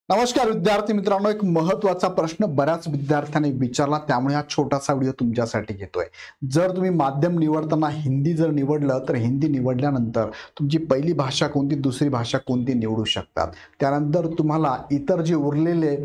नमस्कार विद्यार्थी मित्रांनो, एक महत्त्वाचा प्रश्न बऱ्याच विद्यार्थ्यांनी विचारला, त्यामुळे हा छोटासा व्हिडिओ तुमच्यासाठी घेतोय। जर तुम्ही माध्यम निवडताना हिंदी जर निवडलं तर हिंदी निवडल्यानंतर तुमची पहिली भाषा कोणती, दुसरी भाषा कोणती निवडू शकतात। त्यानंतर तुम्हाला इतर जे उरलेले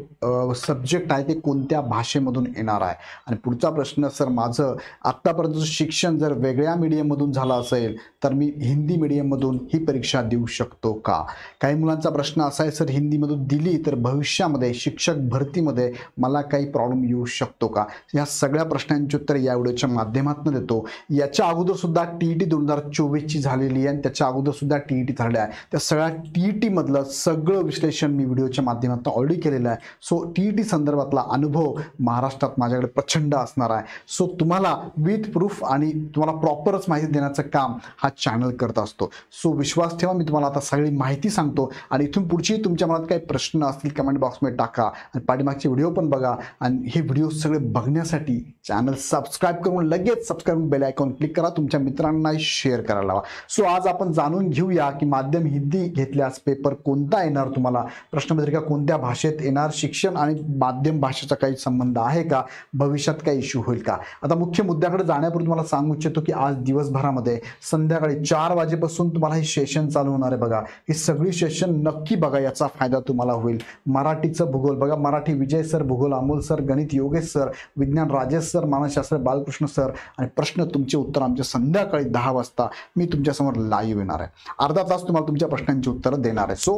सब्जेक्ट आहे ते कोणत्या भाषेमधून येणार आहे। आणि पुढचा प्रश्न, सर माझं आत्तापर्यंत शिक्षण जर वेगळ्या मीडियममधून झालं असेल तर मी हिंदी मीडियममधून ही परीक्षा देऊ शकतो का। काही मुलांचा प्रश्न असा आहे, सर हिंदीमधून दिली तर भविष्यामध्ये शिक्षक भरतीमध्ये मला काही प्रॉब्लेम येऊ शकतो का। या सगळ्या प्रश्नांची उत्तर या व्हिडिओच्या माध्यमातून देतो। याच्या अगोदर सुद्धा टीईटी 2024 ची झालेली आहे आणि त्याच्या अगोदर सुद्धा टीईटी झालेली आहे। त्या सगळ्या टीईटी मधलं सगळं विश्लेषण मी व्हिडिओच्या माध्यमातून ऑलरेडी केलेलं आहे। सो टीईटी संदर्भातला अनुभव महाराष्ट्रात माझ्याकडे प्रचंड असणार आहे। सो तुम्हाला विथ प्रूफ आणि तुम्हाला प्रॉपरच माहिती देण्याचं काम हा चॅनल करत असतो। सो विश्वास ठेवा, मी तुम्हाला आता सगळी माहिती सांगतो आणि इथून पुढची तुमच्या मनात काही प्रश्न असतील कमेंट बॉक्समध्ये टाका आणि पाठीमागचे व्हिडिओ पण बघा। आणि हे व्हिडिओ सगळे बघण्यासाठी चॅनल सबस्क्राइब करून लगेच सबस्क्राइब बेल आयकॉन क्लिक करा, तुमच्या मित्रांना शेअर करायला लावा। सो आज आपण जाणून घेऊया की माध्यम हिंदी घेतल्यास पेपर कोणता येणार, तुम्हाला प्रश्नपत्रिका कोणत्या भाषेत येणार, शिक्षण आणि माध्यम भाषेचा काही संबंध आहे का, भविष्यात काही इश्यू होईल का। आता मुख्य मुद्द्याकडे जाण्यापूर्वी तुम्हाला सांगू इच्छितो की आज दिवसभरामध्ये संध्याकाळी 4 वाजेपासून तुम्हाला हे सेशन चालू होणार आहे। बघा, ही सगळी सेशन नक्की बघा, याचा फायदा तुम्हाला होईल। मराठीचं भूगोल बघा, मराठी विजय सर, भूगोल अमोल सर, गणित योगेश सर, विज्ञान राजेश सर, मानसशास्त्र बालकृष्ण सर आणि प्रश्न तुमचे उत्तर आमचे संध्याकाळी 10 वाजता मी तुमच्या समोर लाईव्ह येणार आहे। अर्धा तास तुम्हाला तुमच्या प्रश्नांची उत्तरं देणार आहे। सो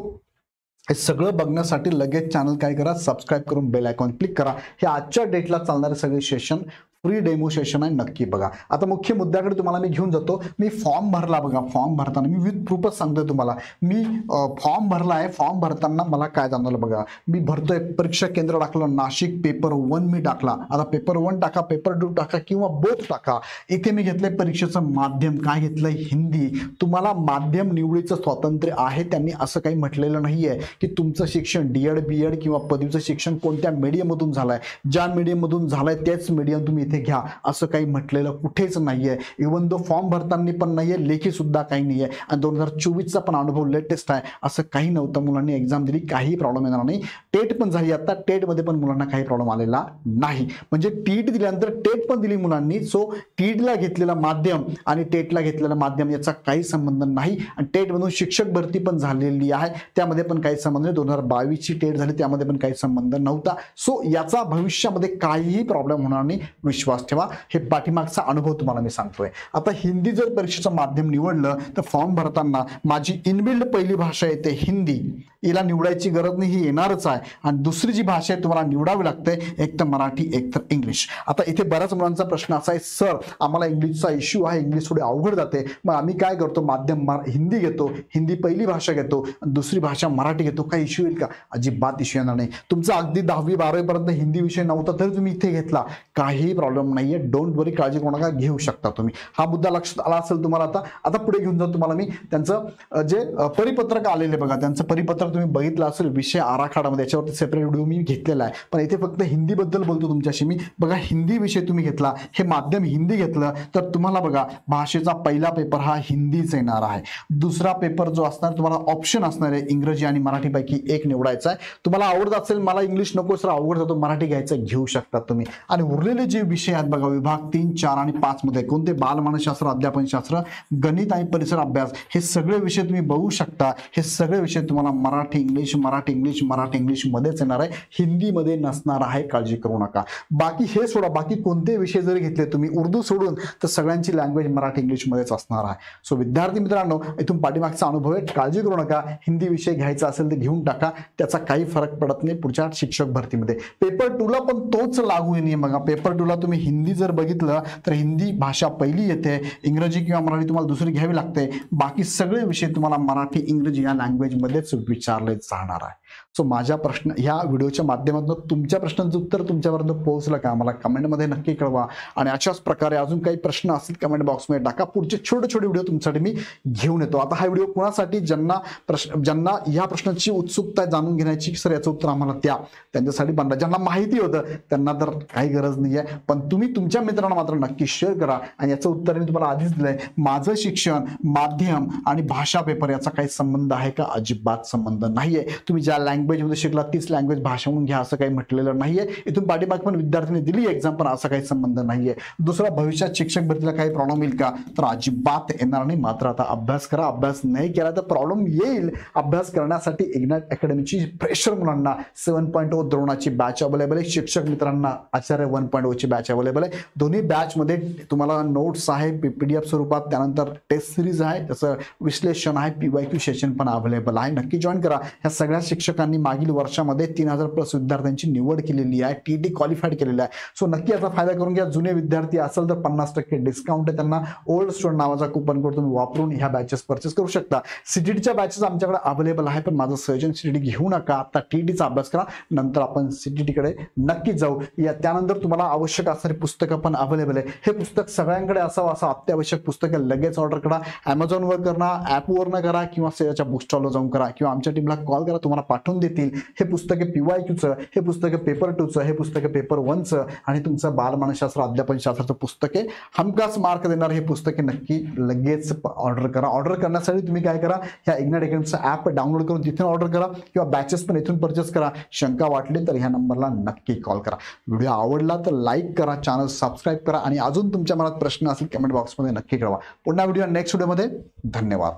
हे सगळं बघण्यासाठी लगेच चॅनल काय करा, सबस्क्राइब करून बेल आयकॉन क्लिक करा। हे आजच्या डेटला चालणारे सगळे सेशन फ्री डेमो सेशन आहे, नक्की बघा। आता मुख्य मुद्द्याकडे तुम्हाला मी घेऊन जातो। मी फॉर्म भरला बघा, फॉर्म भरताना मी विथ प्रूफच सांगतोय तुम्हाला, मी फॉर्म भरला आहे। फॉर्म भरताना मला काय जाणवलं बघा, मी भरतोय परीक्षा केंद्र टाकलं नाशिक, पेपर 1 मी टाकला। आता पेपर 1 टाका, पेपर 2 टाका किंवा बोथ टाका। इथे मी घेतलंय परीक्षेचं माध्यम, काय घेतलंय, हिंदी। तुम्हाला माध्यम निवडीचं स्वातंत्र्य आहे, त्यांनी असं काही म्हटलेलं नाहीये की तुमचं शिक्षण डीएड बीएड किंवा पदवीचं शिक्षण कोणत्या मीडियम मधून झालंय, ज्या मीडियम मधून झालंय तेच मीडियम तुम्ही घ्या, असं काही म्हटलेलं कुठेच नाहीये। इव्हन दो फॉर्म भरताना पण नाहीये, लेखी सुद्धा काही नाहीये। आणि 2024 चा पण अनुभव लेटेस्ट आहे, असं काही नव्हतं। मुलांनी एक्झाम दिली, काही प्रॉब्लेम येणार नाही। टेट पण झाली, आता टेट मध्ये पण मुलांना काही प्रॉब्लेम आलेला नाही। म्हणजे टीईटी दिल्यानंतर टेट पण दिली मुलांनी। सो टीईटीला घेतलेला माध्यम आणि टेटला घेतलेला माध्यम याचा काही संबंध नाही। आणि टेट मधून शिक्षक भरती पण झालेली आहे, त्यामध्ये पण काही संबंध नाही। 2022 ची टेट झाली, त्यामध्ये पण काही संबंध नव्हता। सो याचा भविष्यामध्ये काहीही प्रॉब्लेम होणार नाही, विश्वास ठेवा। हे पाठीमागचा अनुभव तुम्हाला मी सांगतोय। आता हिंदी जर परीक्षेचं माध्यम निवडलं तर फॉर्म भरताना माझी इनबिल्ड पहिली भाषा येते हिंदी, हिला निवडायची गरज नाही, ही येणारच आहे। आणि दुसरी जी भाषा आहे तुम्हाला निवडावी लागते, एक तर मराठी एक तर इंग्लिश। आता इथे बऱ्याच मुलांचा प्रश्न असा आहे, सर आम्हाला इंग्लिशचा इश्यू आहे, इंग्लिश थोडी अवघड जाते, मग आम्ही काय करतो, माध्यम हिंदी घेतो, हिंदी पहिली भाषा घेतो आणि दुसरी भाषा मराठी घेतो, काही इश्यू येईल का। अजिबात इश्यू येणार नाही। तुमचा अगदी 10वी 12वी पर्यंत हिंदी विषय नव्हता तरी तुम्ही इथे घेतला, काही प्रॉब्लेम नाहीये। डोंट वरी, काळजी करू नका, घेऊ शकता तुम्ही। हा मुद्दा लक्षात आला असेल तुम्हाला। आता पुढे घेऊन जातो तुम्हाला मी त्यांचं जे परिपत्रक आलेले बघा, त्यांचं परिपत्रक तुम्ही बघितलं असेल विषय आराखड्यामध्ये, याच्यावरती सेपरेट व्हिडिओ मी घेतलेला आहे, पण इथे फक्त हिंदी बद्दल बोलतो तुमच्याशी मी। बघा, हिंदी विषय तुम्ही घेतला, हे माध्यम हिंदी घेतलं तर तुम्हाला बघा भाषेचा पहिला पेपर हा हिंदीच येणार आहे। दुसरा पेपर जो असणार तुम्हाला ऑप्शन असणार आहे, इंग्रजी आणि मराठी पैकी एक निवडायचा आहे। तुम्हाला आवडत असेल, मला इंग्लिश नको सर अवघड जातो, मराठी घ्यायचं, घेऊ शकता तुम्ही। आणि उरलेले जे विषय आहेत बघा, विभाग 3, 4 आणि 5 मध्ये कोणते, बालमानसशास्त्र, अध्यापनशास्त्र, गणित आणि परिसर अभ्यास, हे सगळे विषय तुम्ही बघू शकता। हे सगळे विषय तुम्हाला Marathi English Marathi English Marathi English मध्येच येणार आहे, हिंदी मध्ये नसणार आहे, काळजी करू नका। बाकी हे सोडा, बाकी कोणते विषय जरी घेतले तुम्ही उर्दू सोडून तर सगळ्यांची लँग्वेज मराठी इंग्लिश मध्येच असणार आहे। सो विद्यार्थी मित्रांनो, इथून पाठीमागचा अनुभव आहे, काळजी करू नका। हिंदी विषय घ्यायचा असेल तर घेऊन टाका, त्याचा काही फरक पडत नाही पुढच्या शिक्षक भरतीमध्ये। पेपर 2 ला पण तोच लागू आहे बघा। पेपर 2 ला तुम्ही हिंदी जर बघितलं तर हिंदी भाषा पहिली येते, इंग्रजी किंवा मराठी तुम्हाला दुसरी घ्यावी लागते। बाकी सगळे विषय तुम्हाला मराठी इंग्रजी या लँग्वेज मध्येच विचारले जाणार आहे। सो माझ्या प्रश्न ह्या व्हिडिओच्या माध्यमातून तुमच्या प्रश्नांचं उत्तर तुमच्यापर्यंत पोहोचलं का, मला कमेंटमध्ये नक्की कळवा। आणि अशाच प्रकारे अजून काही प्रश्न असतील कमेंट बॉक्समध्ये टाका, पुढचे छोटे छोटे व्हिडिओ तुमच्यासाठी मी घेऊन येतो। आता हा व्हिडिओ कोणासाठी, ज्यांना या प्रश्नाची उत्सुकता जाणून घेण्याची, सर याचं उत्तर आम्हाला द्या, त्यांच्यासाठी बनला। ज्यांना माहिती होतं त्यांना तर काही गरज नाही आहे, पण तुम्ही तुमच्या मित्रांना मात्र नक्की शेअर करा। आणि याचं उत्तर मी तुम्हाला आधीच दिलंय, माझं शिक्षण माध्यम आणि भाषा पेपर याचा काही संबंध आहे का, अजिबात संबंध नाहीये। तुम्ही ज्या लँग्वेजमध्ये शिकला तीच लँग्वेज भाषा म्हणून घ्या असं काही म्हटलेलं नाहीये. इथून पाठीमाग पण विद्यार्थ्यांनी दिली एक्झाम, पण असा काही संबंध नाहीये. दुसरा, भविष्यात शिक्षक भरतीला काही प्रॉब्लेम येईल का, तर अजिबात येणार नाही. मात्र आता अभ्यास करा. अभ्यास नाही केला तर प्रॉब्लेम येईल. अभ्यास करण्यासाठी इग्नाइट अकॅडमीची फ्रेशर मुलांना 7.0 द्रोणाची बॅच अवेलेबल आहे. शिक्षक मित्रांना आचार्य 1.0 ची बॅच अवेलेबल आहे. दोन्ही बॅच मध्ये तुम्हाला नोट्स आहे पीडीएफ स्वरूपात, त्यानंतर टेस्ट सिरीज आहे, त्याचं विश्लेषण आहे, PYQ सेशन पण अवेलेबल आहे. नक्की जॉईन करा. ह्या सगळ्या शिक्षकांनी मागील वर्षामध्ये 3000+ विद्यार्थ्यांची निवड केलेली आहे, TET क्वालिफाईड केलेलं आहे. सो नक्की याचा फायदा करून घ्या. जुने विद्यार्थी असेल तर 50% डिस्काउंट आहे त्यांना. ओल्ड स्टुडंट नावाचा कुपन कोड तुम्ही वापरून ह्या बॅचेस परचेस करू शकता. सीटीटीच्या बॅचेस आमच्याकडे अवेलेबल आहे, पण माझं सजेशन सीटीटी घेऊ नका. आता TETचा अभ्यास करा, नंतर आपण सीटीटीकडे नक्की जाऊ. त्यानंतर तुम्हाला आवश्यक असणारी पुस्तकं पण अवेलेबल आहे. हे पुस्तक सगळ्यांकडे असावं असं अत्यावश्यक पुस्तक आहे. लगेच ऑर्डर करा. Amazonवर करा, ॲपवरनं करा, किंवा सेवाच्या बुक स्टॉलवर जाऊन करा, किंवा आमच्या टीमला कॉल करा, तुम्हाला पाठवून देतील. हे पुस्तक आहे PYQचं, हे पुस्तक आहे पेपर 2चं, हे पुस्तक आहे पेपर 1चं, आणि तुमचं बालमानसशास्त्र अध्यापन शास्त्राचं पुस्तक आहे. हमखास मार्क देणार हे पुस्तक आहे. नक्की लगेच ऑर्डर करा. ऑर्डर करण्यासाठी तुम्ही काय करा, ह्या इग्नाइट अकॅडमीचं ॲप डाउनलोड करून तिथून ऑर्डर करा, किंवा बॅचेस पण इथून परचेस करा. शंका वाटली तर ह्या नंबरला नक्की कॉल करा. व्हिडिओ आवडला तर लाईक करा, चॅनल सबस्क्राईब करा, आणि अजून तुमच्या मनात प्रश्न असेल कमेंट बॉक्समध्ये नक्की कळवा. पुन्हा व्हिडिओ नेक्स्ट व्हिडिओमध्ये. धन्यवाद.